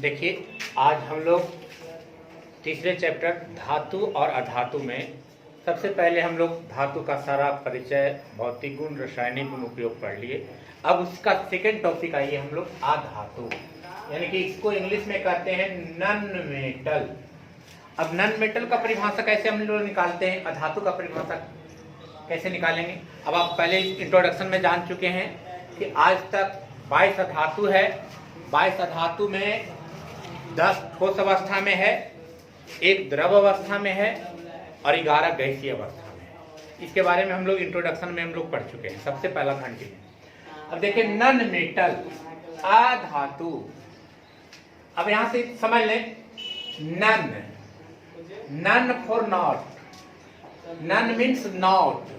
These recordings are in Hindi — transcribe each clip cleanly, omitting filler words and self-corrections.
देखिए, आज हम लोग तीसरे चैप्टर धातु और अधातु में सबसे पहले हम लोग धातु का सारा परिचय, भौतिक गुण, रासायनिक गुण उपयोग पढ़ लिए। अब उसका सेकेंड टॉपिक आइए हम लोग अधातु, यानी कि इसको इंग्लिश में कहते हैं नॉन मेटल। अब नॉन मेटल का परिभाषा कैसे हम लोग निकालते हैं, अधातु का परिभाषा कैसे निकालेंगे। अब आप पहले इंट्रोडक्शन में जान चुके हैं कि आज तक 22 अधातु है। 22 अधातु में 10 ठोस अवस्था में है, 1 द्रव अवस्था में है और 11 गैसीय अवस्था में है। इसके बारे में हम लोग इंट्रोडक्शन में हम लोग पढ़ चुके हैं, सबसे पहला खंड है। अब देखिए नॉन मेटल अधातु, अब यहां से समझ लें non, non for not, non means not,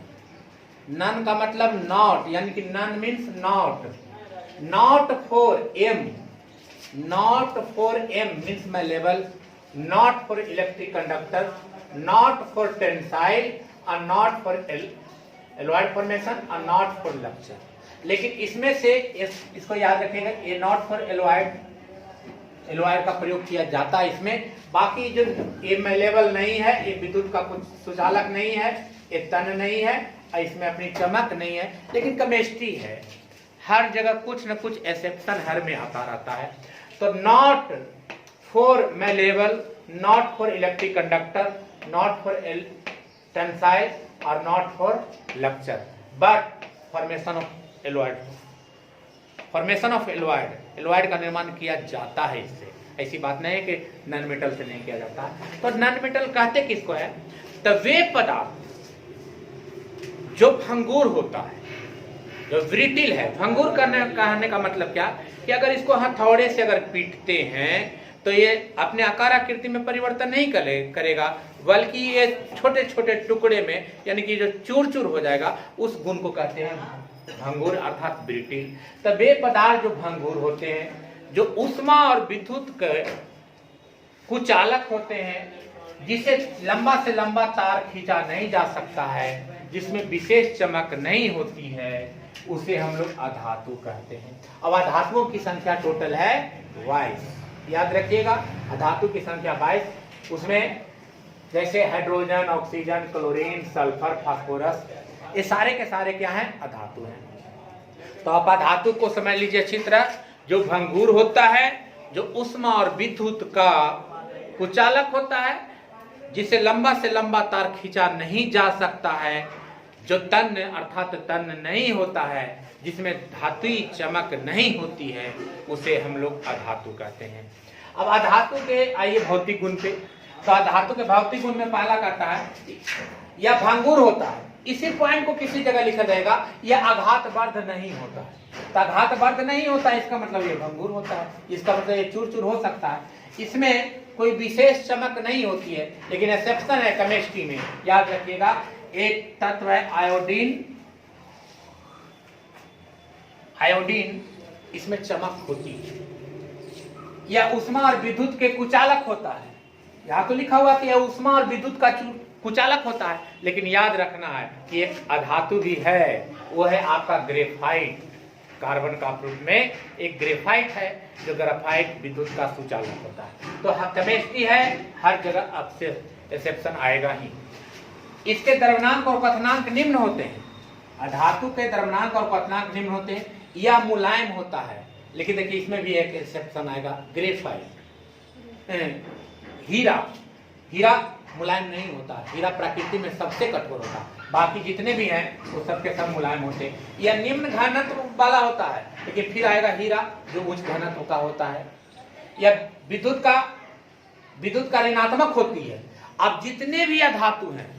non का मतलब नॉट, यानी कि non means not, not for M, not for M means malleable, not for electric conductor, not for tensile और not for alloyed formation और not for rupture। लेकिन इसमें से इसको याद रखिएगा, ये not for alloyed का प्रयोग किया जाता है इसमें। बाकी जो ये malleable नहीं है, ये विद्युत का कुछ सुचालक नहीं है, ये तन नहीं है और इसमें अपनी चमक नहीं है, लेकिन केमिस्ट्री है। हर जगह कुछ न कुछ एक्सेप्शन हर में आता रहता है। तो not for malleable, not for electric conductor, not for tensile और not for rupture, but formation of alloyed, formation of alloyed, alloyed का निर्माण किया जाता है इससे। ऐसी बात नहीं है कि नॉन मेटल से नहीं किया जाता। तो नॉन मेटल कहते किसको है, तो वे पदार्थ जो भंगुर होता है, जो ब्रिटिल है। भंगुर कहने का मतलब क्या कि अगर इसको हथौड़े से अगर पीटते हैं तो ये अपने आकार आकृति में परिवर्तन नहीं करेगा, बल्कि ये छोटे छोटे टुकड़े में, यानी कि जो चूर चूर हो जाएगा, उस गुण को कहते हैं भंगुर अर्थात ब्रिटिल। तो वे पदार्थ जो भंगुर होते हैं, जो ऊष्मा और विद्युत के कुचालक होते हैं, जिसे लंबा से लंबा तार खींचा नहीं जा सकता है, जिसमें विशेष चमक नहीं होती है, उसे हम लोग अधातु कहते हैं। अब अधातुओं की संख्या टोटल है 22, याद रखिएगा अधातु की संख्या 22। उसमें जैसे hydrogen, oxygen, chlorine, sulphur, phosphorus, ये सारे के सारे क्या हैं, अधातु हैं। तो आप अधातु को समझ लीजिए अच्छी तरह, जो भंगुर होता है, जो ऊष्मा और विद्युत का कुचालक होता है, जिसे लंबा से लंबा तार खींचा नहीं जा सकता है, जो तन अर्थात तन नहीं होता है, जिसमें धातुई चमक नहीं होती है, उसे हम लोग अधातु कहते हैं। अब अधातु के आइए भौतिक गुण पे। तो अधातु के भौतिक गुण में पहला कहता है या भंगुर होता है, इसी पॉइंट को किसी जगह लिखा जाएगा, यह आघातवर्ध नहीं होता है। तो आघातवर्ध नहीं होता है, इसका मतलब ये भंगुर होता है, इसका मतलब ये चूर चूर हो सकता है, इसमें कोई विशेष चमक नहीं होती है। लेकिन एक्सेप्शन है केमिस्ट्री में, याद रखिएगा। एक तत्व है आयोडीन, आयोडीन, इसमें चमक होती है। यह ऊष्मा और विद्युत के कुचालक होता है। यहाँ तो लिखा हुआ कि यह ऊष्मा और विद्युत का कुचालक होता है, लेकिन याद रखना है कि एक अधातु भी है, वो है आपका ग्रेफाइट। कार्बन का रूप में एक ग्रेफाइट है, जो ग्रेफाइट विद्युत का सुचालक होता है। तो केमिस्ट्री है, हर जगह एक्सेप्शन आएगा ही। इसके द्रव्यनांक और क्वथनांक निम्न होते हैं। अधातु के द्रव्यनांक और क्वथनांक निम्न होते हैं। यह मुलायम होता है, लेकिन देखिए इसमें भी एक एक्सेप्शन आएगा, ग्रेफाइट। हीरा, हीरा मुलायम नहीं होता, हीरा प्रकृति में सबसे कठोर होता है। बाकी जितने भी हैं वो सबके सब मुलायम होते हैं। यह निम्न घनत्व वाला होता है, लेकिन फिर आएगा हीरा जो उच्च घनत्व का होता है। यह विद्युत का ऋणात्मक होती है। अब जितने भी अधातु हैं,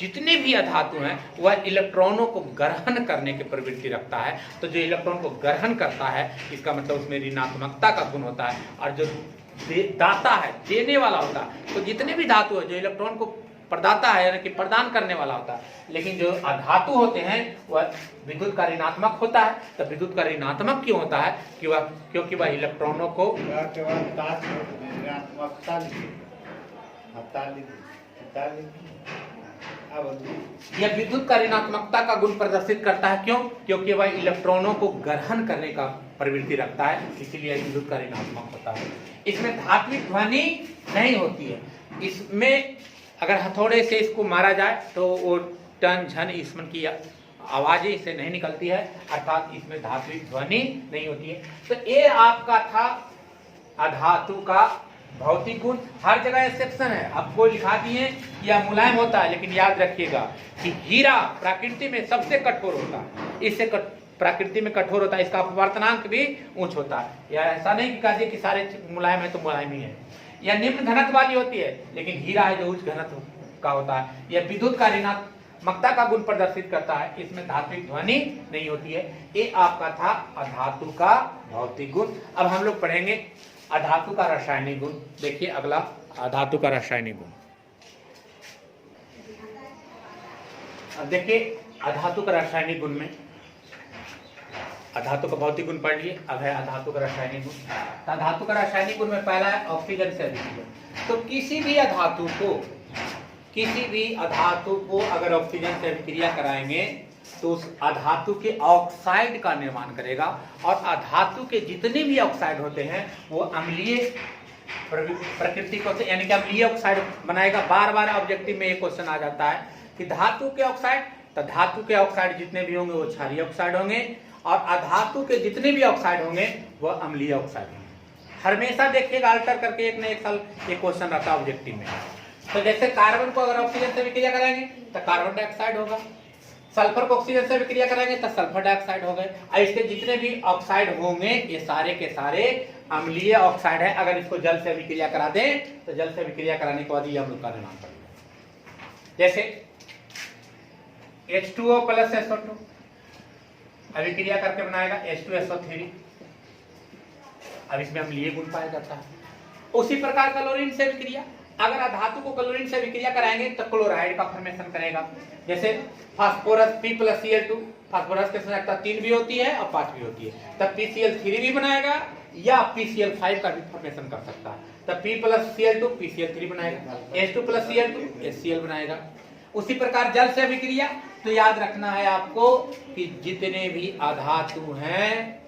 जितने भी अधातु हैं, वह इलेक्ट्रॉनों को ग्रहण करने की प्रवृत्ति रखता है। तो जो इलेक्ट्रॉन को ग्रहण करता है, इसका मतलब उसमें ऋणात्मकता का गुण होता है। और जो दाता है, देने वाला होता है, तो जितने भी धातु है, जो इलेक्ट्रॉन को प्रदाता है, यानी कि प्रदान करने वाला होता है। लेकिन जो अधातु होते हैं वह विद्युत का ऋणात्मक होता है। तो विद्युत का ऋणात्मक क्यों होता है, क्योंकि वह इलेक्ट्रॉनों को यह विद्युत का ऋणात्मकता का गुण प्रदर्शित करता है। क्यों, क्योंकि वह इलेक्ट्रॉनों को ग्रहण करने का प्रवृत्ति रखता है, इसीलिए विद्युत का ऋणात्मक होता है। इसमें धात्विक ध्वनि नहीं होती है। इसमें अगर हथौड़े से इसको मारा जाए तो वो टन झन इसमें की आवाजें इससे नहीं निकलती है, अर्थात इसमें धात्विक ध्वनि नहीं होती है। तो ये आपका था अधातु का भौतिक गुण। हर जगह एक्सेप्शन है, आपको लिखा दिए कि यह मुलायम होता है, लेकिन याद रखिएगा कि हीरा प्रकृति में सबसे कठोर होता है, इससे प्रकृति में कठोर होता है, इसका अपवर्तनांक भी उच्च होता है। या ऐसा नहीं कि कहिए कि सारे मुलायम है तो मुलायम ही है। यह निम्न घनत्व वाली होती है, लेकिन हीरा है जो उच्च घनत्व का होता है। यह विद्युत का ऋणात्मकता का गुण प्रदर्शित करता है, इसमें धात्विक ध्वनि नहीं होती है। ये आपका था अधातु का भौतिक गुण। अब हम लोग पढ़ेंगे अधातु का रासायनिक गुण। देखिए अगला अधातु का रासायनिक गुण। अब देखिए अधातु का रासायनिक गुण में अधातु का भौतिक गुण पढ़ लिए, अब है अधातु का रासायनिक गुण। अधातु का रासायनिक गुण में पहला है ऑक्सीजन से अभिक्रिया। तो किसी भी अधातु को अगर ऑक्सीजन से अभिक्रिया कराएंगे तो उस अधातु के ऑक्साइड का निर्माण करेगा, और अधातु के जितने भी ऑक्साइड होते हैं वो अम्लीय प्रकृति को, यानी कि अम्लीय ऑक्साइड बनाएगा। बार बार ऑब्जेक्टिव में एक क्वेश्चन आ जाता है कि धातु के ऑक्साइड, तो धातु के ऑक्साइड जितने भी होंगे वो क्षारीय ऑक्साइड होंगे, और अधातु के जितने भी ऑक्साइड होंगे वह अम्लीय ऑक्साइड होंगे। हमेशा देखिएगा अल्टर करके एक न एक साल एक क्वेश्चन रहता है ऑब्जेक्टिव में। तो जैसे कार्बन को अगर ऑक्सीजन से विक्रिया कराएंगे तो कार्बन डाइऑक्साइड होगा, सल्फर को ऑक्सीजन से विक्रिया कराएंगे तो सल्फर डाइऑक्साइड हो गए। और इसके जितने भी ऑक्साइड होंगे ये सारे के सारे अम्लीय ऑक्साइड है। अगर इसको जल से विक्रिया करा दें तो जल से विक्रिया कराने के बाद ये अम्ल का निर्माण करेगा। जैसे H2O प्लस SO2 अभिक्रिया करके बनाएगा H2SO3। अब इसमें अम्लीय गुण पाया जाता है। उसी प्रकार क्लोरीन से विक्रिया, अगर अधातु को क्लोरीन से विक्रिया कराएंगे तो क्लोराइड का फॉर्मेशन करेगा। जैसे phosphorus P plus Cl2, phosphorus की संयोजकता 3 भी होती है और 5 भी होती है, तब PCl3 भी बनाएगा या PCl5 का भी फॉर्मेशन कर सकता है। तब P प्लस Cl2 PCl3 बनाएगा, H2 प्लस Cl2 HCl बनाएगा। उसी प्रकार जल से अभिक्रिया, तो याद रखना है आपको कि जितने भी अधातु हैं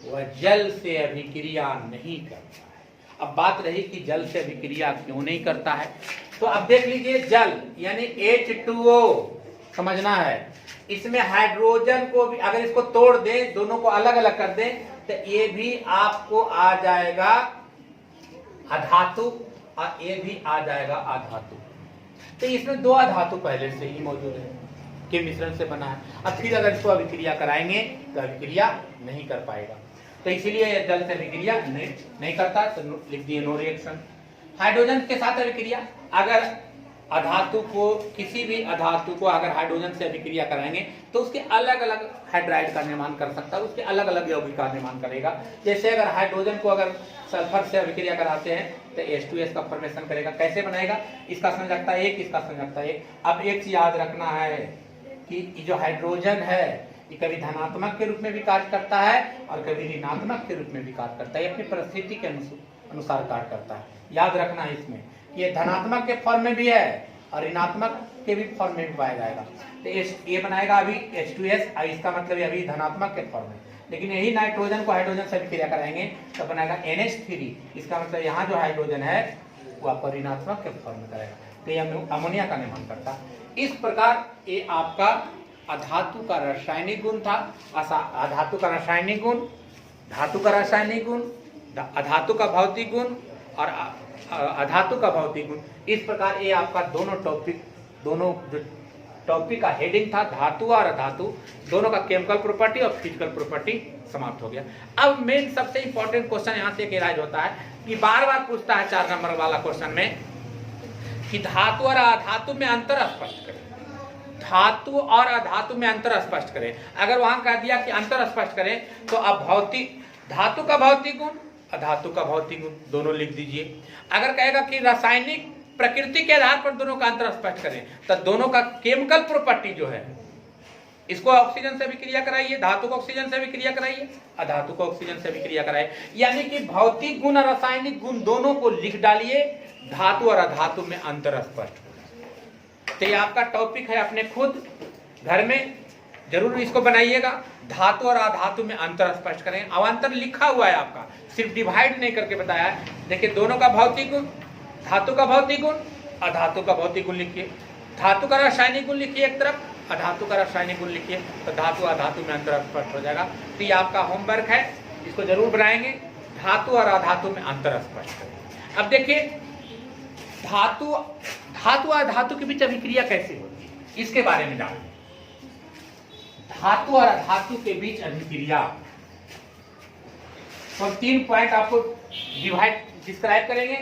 वह जल से अभिक्रिया नहीं करता है। अब बात रही कि जल से अभिक्रिया क्यों नहीं करता है, तो अब देख लीजिए जल यानी H2O समझना है। इसमें हाइड्रोजन को भी अगर इसको तोड़ दें, दोनों को अलग अलग कर दें, तो ये भी आपको आ जाएगा अधातु और ये भी आ जाएगा अधातु। तो इसमें दो अधातु पहले से ही मौजूद है के मिश्रण से बना है। अब फिर अगर इसको अभिक्रिया कराएंगे तो अभिक्रिया नहीं कर पाएगा, तो इसीलिए जल से अभिक्रिया नहीं करता, तो लिख दिए नो रिएक्शन। हाइड्रोजन के साथ अभिक्रिया, अगर अधातु को किसी भी अधातु को अगर हाइड्रोजन से अभिक्रिया कराएंगे तो उसके अलग अलग हाइड्राइड का निर्माण कर सकता है, उसके अलग अलग यौगिक का निर्माण करेगा। जैसे अगर हाइड्रोजन को अगर सल्फर से अभिक्रिया कराते हैं तो H2S का फॉर्मेशन करेगा। कैसे बनाएगा, इसका संयोजकता 1, इसका संयोजकता 1। अब एक चीज याद रखना है कि जो हाइड्रोजन है ये कभी धनात्मक के रूप में भी कार्य करता है और कभी ऋणात्मक के रूप में भी कार्य करता है, ये अपनी परिस्थिति के अनुसार कार्य करता है। याद रखना है इसमें कि ये धनात्मक के फॉर्म में भी है और ऋणात्मक के भी फॉर्म में भी पाया जाएगा। तो ये बनाएगा अभी H2S, इसका मतलब अभी धनात्मक के फॉर्म में, लेकिन यही नाइट्रोजन को हाइड्रोजन से अभिक्रिया कराएंगे तो बनाएगा NH3, इसका मतलब यहाँ जो हाइड्रोजन है वो आपको ऋणात्मक के फॉर्म में करेगा, तो ये अमोनिया का निर्माण करता है। इस प्रकार ये आपका अधातु का रासायनिक गुण था। अधातु का रासायनिक गुण, धातु का रासायनिक गुण, अधातु का भौतिक गुण और अधातु का भौतिक गुण। इस प्रकार ये आपका दोनों जो टॉपिक का हेडिंग था धातु और अधातु, दोनों का केमिकल प्रॉपर्टी और फिजिकल प्रॉपर्टी समाप्त हो गया। अब मेन सबसे इंपॉर्टेंट क्वेश्चन यहाँ से राइज होता है कि बार बार पूछता है 4 नंबर वाला क्वेश्चन में कि धातु और अधातु में अंतर स्पष्ट करें। धातु और अधातु में अंतर स्पष्ट करें। अगर वहां कह दिया कि अंतर स्पष्ट करें तो अब धातु का भौतिक गुण, अधातु का भौतिक गुण दोनों लिख दीजिए। अगर कहेगा कि रासायनिक प्रकृति के आधार पर दोनों का अंतर स्पष्ट करें तो दोनों का केमिकल प्रॉपर्टी जो है, इसको ऑक्सीजन से विक्रिया कराइए, धातु को ऑक्सीजन से विक्रिया कराइए, अधातु को ऑक्सीजन से विक्रिया कराइए, यानी कि भौतिक गुण और रासायनिक गुण दोनों को लिख डालिए, धातु और अधातु में अंतर स्पष्ट हो। तो ये आपका टॉपिक है, अपने खुद घर में जरूर इसको बनाइएगा। धातु और अधातु में अंतर स्पष्ट करें। अब अंतर लिखा हुआ है आपका, सिर्फ डिवाइड नहीं करके बताया है। देखिए दोनों का भौतिक गुण, धातु का भौतिक गुण, अधातु का भौतिक गुण लिखिए। धातु का रासायनिक गुण लिखिए एक तरफ, अधातु का रासायनिक गुण लिखिए, तो धातु अधातु में अंतर स्पष्ट हो जाएगा। तो ये आपका होमवर्क है, इसको जरूर बनाएंगे। धातु और अधातु में अंतर स्पष्ट करें। अब देखिए धातु और धातु के बीच अभिक्रिया कैसे होती है, इसके बारे में जानिए। धातु और अधातु के बीच अभिक्रिया, तो 3 पॉइंट आपको डिस्क्राइब करेंगे।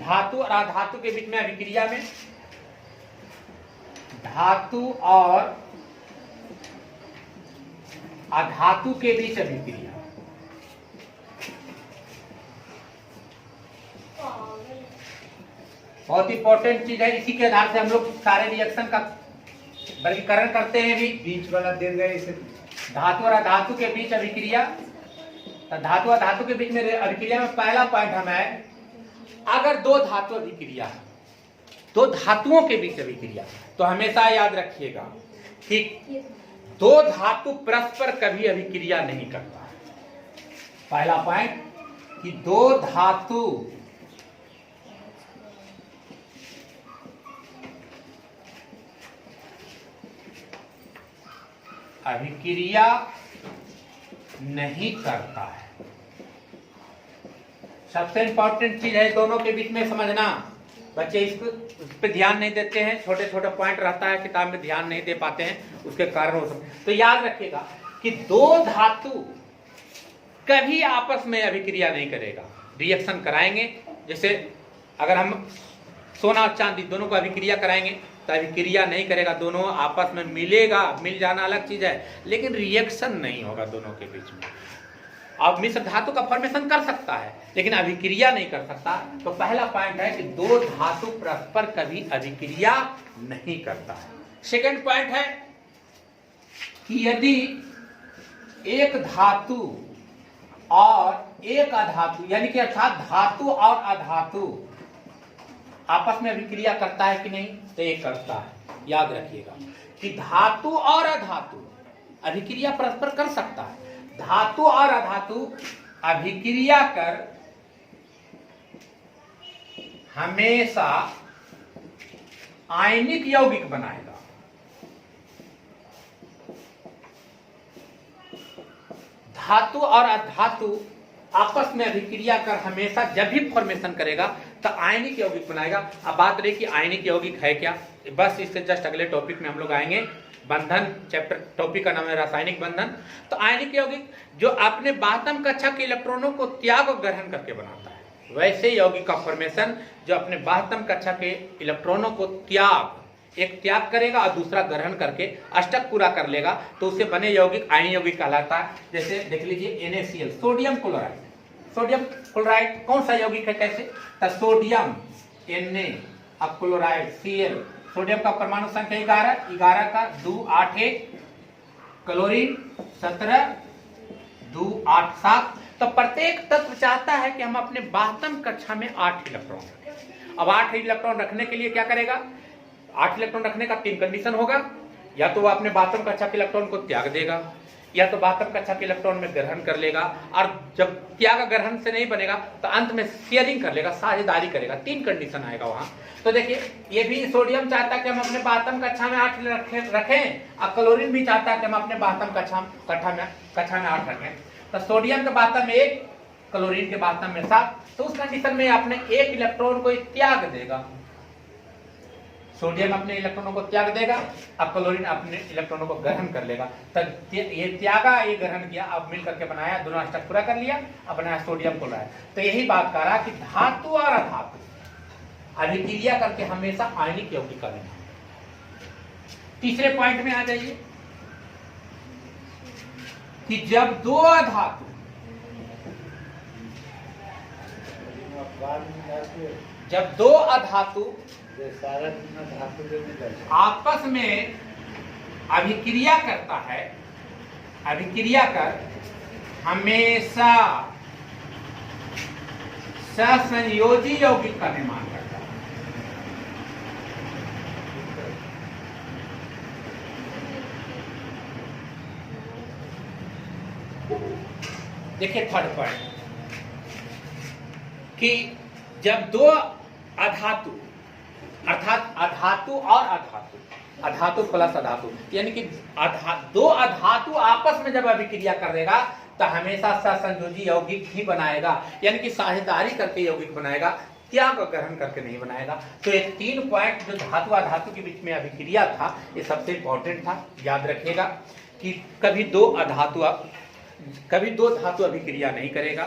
धातु और अधातु के बीच में अभिक्रिया में धातु और अधातु के बीच अभिक्रिया, बहुत इंपॉर्टेंट चीज है। इसी के आधार से हम लोग सारे रिएक्शन का वर्गीकरण करते हैं। भी बीच वाला दे गए इसे। धातु और अधातु के बीच अभिक्रिया, तो धातु और धातु के बीच में अभिक्रिया में पहला पॉइंट हमें, अगर दो धातु अभिक्रिया है, दो धातुओं के बीच अभिक्रिया, तो हमेशा याद रखिएगा कि दो धातु परस्पर कभी अभिक्रिया नहीं करता है। पहला पॉइंट कि दो धातु अभिक्रिया नहीं करता है। सबसे इंपॉर्टेंट चीज है दोनों के बीच में समझना। बच्चे इस पे ध्यान नहीं देते हैं, छोटे छोटे पॉइंट रहता है किताब में, ध्यान नहीं दे पाते हैं, उसके कारण हो सकते। तो याद रखिएगा कि दो धातु कभी आपस में अभिक्रिया नहीं करेगा, रिएक्शन कराएंगे। जैसे अगर हम सोना और चांदी दोनों को अभिक्रिया कराएंगे तो अभिक्रिया नहीं करेगा, दोनों आपस में मिलेगा, मिल जाना अलग चीज है, लेकिन रिएक्शन नहीं होगा दोनों के बीच में। अब मिश्र धातु का फॉर्मेशन कर सकता है लेकिन अभिक्रिया नहीं कर सकता। तो पहला पॉइंट है कि दो धातु परस्पर कभी अभिक्रिया नहीं करता है। सेकंड पॉइंट है कि यदि एक धातु और एक अधातु, यानी कि अर्थात धातु और अधातु आपस में अभिक्रिया करता है कि नहीं, तो एक करता है। याद रखिएगा कि धातु और अधातु अभिक्रिया परस्पर कर सकता है। धातु और अधातु अभिक्रिया कर हमेशा आयनिक यौगिक बनाएगा। धातु और अधातु आपस में अभिक्रिया कर हमेशा जब भी फॉर्मेशन करेगा तो आयनिक यौगिक बनाएगा। अब बात रही कि आयनिक यौगिक है क्या, बस इससे जस्ट अगले टॉपिक में हम लोग आएंगे। बंधन चैप्टर, टॉपिक का नाम है रासायनिक बंधन। तो आयनिक यौगिक जो अपने बातम कक्षा के इलेक्ट्रॉनों को त्याग और ग्रहण करके बनाता है, वैसे यौगिक का फॉर्मेशन जो अपने बातम कक्षा के इलेक्ट्रॉनों को एक त्याग करेगा और दूसरा ग्रहण करके अष्टक पूरा कर लेगा, तो उससे बने यौगिक आयन यौगिक कहलाता है। जैसे देख लीजिए NaCl, sodium chloride. Sodium chloride कौन सा यौगिक है, कैसे, तो सोडियम Na अब क्लोराइड Cl, सोडियम का परमाणु संख्या 11 का 2 8 1, क्लोरीन 17 2 8 7। तो प्रत्येक तत्व चाहता है कि हम अपने बातम कक्षा में 8 इलेक्ट्रॉन रखें। अब 8 इलेक्ट्रॉन रखने के लिए क्या करेगा, 8 इलेक्ट्रॉन रखने का 3 कंडीशन होगा। या तो वह अपने बातम कक्षा के इलेक्ट्रॉन को त्याग देगा, या तो बातम कक्षा के इलेक्ट्रॉन में ग्रहण कर लेगा, और जब त्याग ग्रहण से नहीं बनेगा तो अंत में शेयरिंग कर लेगा, साझेदारी करेगा। 3 कंडीशन आएगा वहां। तो देखिए ये भी सोडियम चाहता है कि हम अपने बातम कक्षा में 8 रखें, और क्लोरीन भी चाहता है कि हम अपने बातम कक्षा में 8 रखें। तो सोडियम के बातम में 1, क्लोरीन के बातम में 7। तो उस कंडीशन में अपने 1 इलेक्ट्रॉन को त्याग देगा, सोडियम अपने इलेक्ट्रॉनों को त्याग देगा, अब क्लोरीन अपने इलेक्ट्रॉनों को ग्रहण कर लेगा। तो ये त्यागा, ये ग्रहण किया, अब मिल करके बनाया, दोनों अष्टक पूरा कर लिया, अब बनाया सोडियम क्लोराइड। तो यही बात कर रहा कि धातु और अधातु अभिक्रिया करके हमेशा आयनिक यौगिक का निर्माण। तीसरे पॉइंट में आ जाइए कि जब दो अधातु आपस में अभिक्रिया करता है, अभिक्रिया कर हमेशा सहसंयोजी यौगिक का निर्माण करता है। देखिए थर्ड पॉइंट कि जब दो अधातु अर्थात अधातु और अधातु, अधातु प्लस अधातु, यानी कि दो अधातु आपस में जब अभिक्रिया करेगा तो हमेशा सहसंयोजी यौगिक ही बनाएगा, यानी कि साझेदारी करके यौगिक बनाएगा, त्याग ग्रहण करके नहीं बनाएगा। तो ये 3 पॉइंट जो धातु अधातु के बीच में अभिक्रिया था, ये सबसे इंपॉर्टेंट था। याद रखिएगा कि कभी दो धातु अभिक्रिया नहीं करेगा।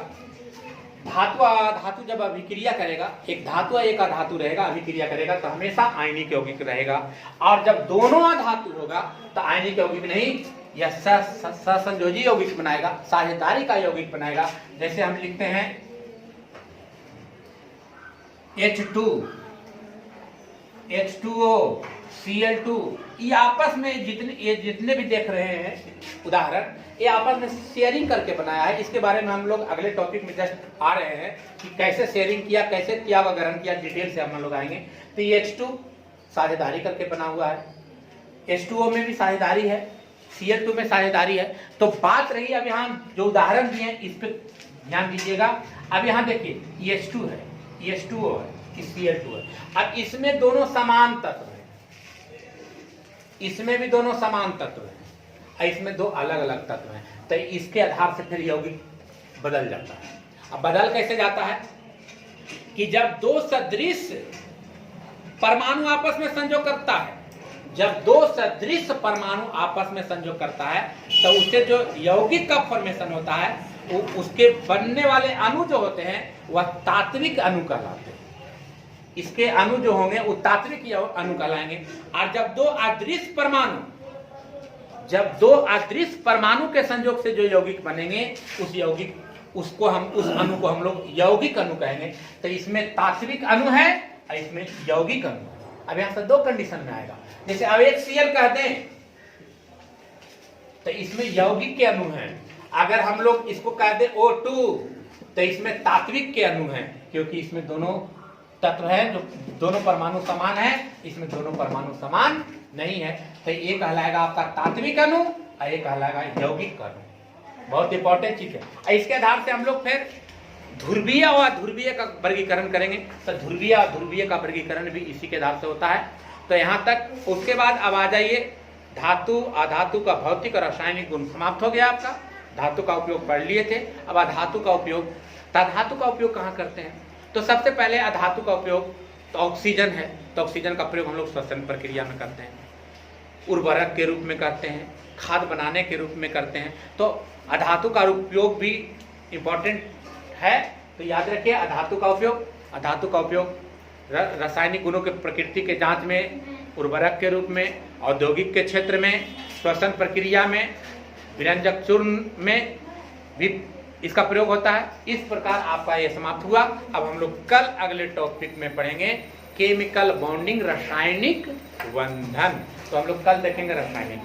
धातु अधातु जब अभिक्रिया करेगा, एक धातु एक अधातु रहेगा, अभिक्रिया करेगा तो हमेशा आयनिक यौगिक रहेगा। और जब दोनों अधातु होगा तो आयनिक यौगिक नहीं, यह सहसंयोजी यौगिक बनाएगा, साझेदारी का यौगिक बनाएगा। जैसे हम लिखते हैं H2, H2O, Cl2, ये आपस में जितने भी देख रहे हैं उदाहरण, ये आपस में शेयरिंग करके बनाया है। इसके बारे में हम लोग अगले टॉपिक में जस्ट आ रहे हैं कि कैसे शेयरिंग किया, कैसे त्याग ग्रहण किया, डिटेल से हम लोग आएंगे। तो ये H2 साझेदारी करके बना हुआ है, H2O में भी साझेदारी है, Cl2 में साझेदारी है। तो बात रही, अब यहाँ जो उदाहरण दिए हैं इस पर ध्यान दीजिएगा। अब यहाँ देखिए ये H2 है, ये H2O है, ये Cl2 है। अब इसमें दोनों समान तत्व हैं, इसमें भी दोनों समान तत्व हैं, इसमें दो अलग अलग तत्व हैं। तो इसके आधार से फिर यौगिक बदल जाता है। अब बदल कैसे जाता है कि जब दो सदृश परमाणु आपस में संयोग करता है, जब दो सदृश परमाणु आपस में संयोग करता है तो उससे जो यौगिक का फॉर्मेशन होता है, वो उसके बनने वाले अणु जो होते हैं वह तात्विक अणु कहलाते हैं। इसके अणु जो होंगे वो तात्विक अणु कहलाएंगे। और जब दो अदृश्य परमाणु के संयोग से जो यौगिक बनेंगे, उस अणु को हम लोग यौगिक अणु कहेंगे। तो इसमें तात्विक अणु है और इसमें यौगिक अणु है। अब यहां से दो कंडीशन में आएगा। जैसे अब एक Cl कहते हैं तो इसमें यौगिक के अणु हैं। अगर हम लोग इसको कह दें O2 तो इसमें तात्विक के अणु हैं, क्योंकि इसमें दोनों तत्व हैं, जो दोनों परमाणु समान है, इसमें दोनों परमाणु समान नहीं है। तो ये कहलाएगा आपका तात्विक अणु और ये कहलाएगा यौगिक अणु। बहुत इंपॉर्टेंट चीज है। इसके आधार से हम लोग फिर ध्रुवीय और अध्रुवीय का वर्गीकरण करेंगे। तो ध्रुवीय और ध्रुवीय का वर्गीकरण भी इसी के आधार से होता है। तो यहाँ तक। उसके बाद अब आ जाइए धातु अधातु का भौतिक और रासायनिक गुण समाप्त हो गया आपका। धातु का उपयोग पढ़ लिए थे। अब अधातु का उपयोग, धातु का उपयोग कहाँ करते हैं? तो सबसे पहले अधातु का उपयोग तो ऑक्सीजन है, तो ऑक्सीजन का प्रयोग हम लोग श्वसन प्रक्रिया में करते हैं, उर्वरक के रूप में करते हैं, खाद बनाने के रूप में करते हैं। तो अधातु का उपयोग भी इम्पोर्टेंट है। तो याद रखिए अधातु का उपयोग रासायनिक गुणों के प्रकृति के जांच में, उर्वरक के रूप में, औद्योगिक के क्षेत्र में, श्वसन प्रक्रिया में, विरंजक चूर्ण में भी इसका प्रयोग होता है। इस प्रकार आपका यह समाप्त हुआ। अब हम लोग कल अगले टॉपिक में पढ़ेंगे केमिकल बॉन्डिंग, रासायनिक बंधन। तो हम लोग कल देखेंगे रासायनिक।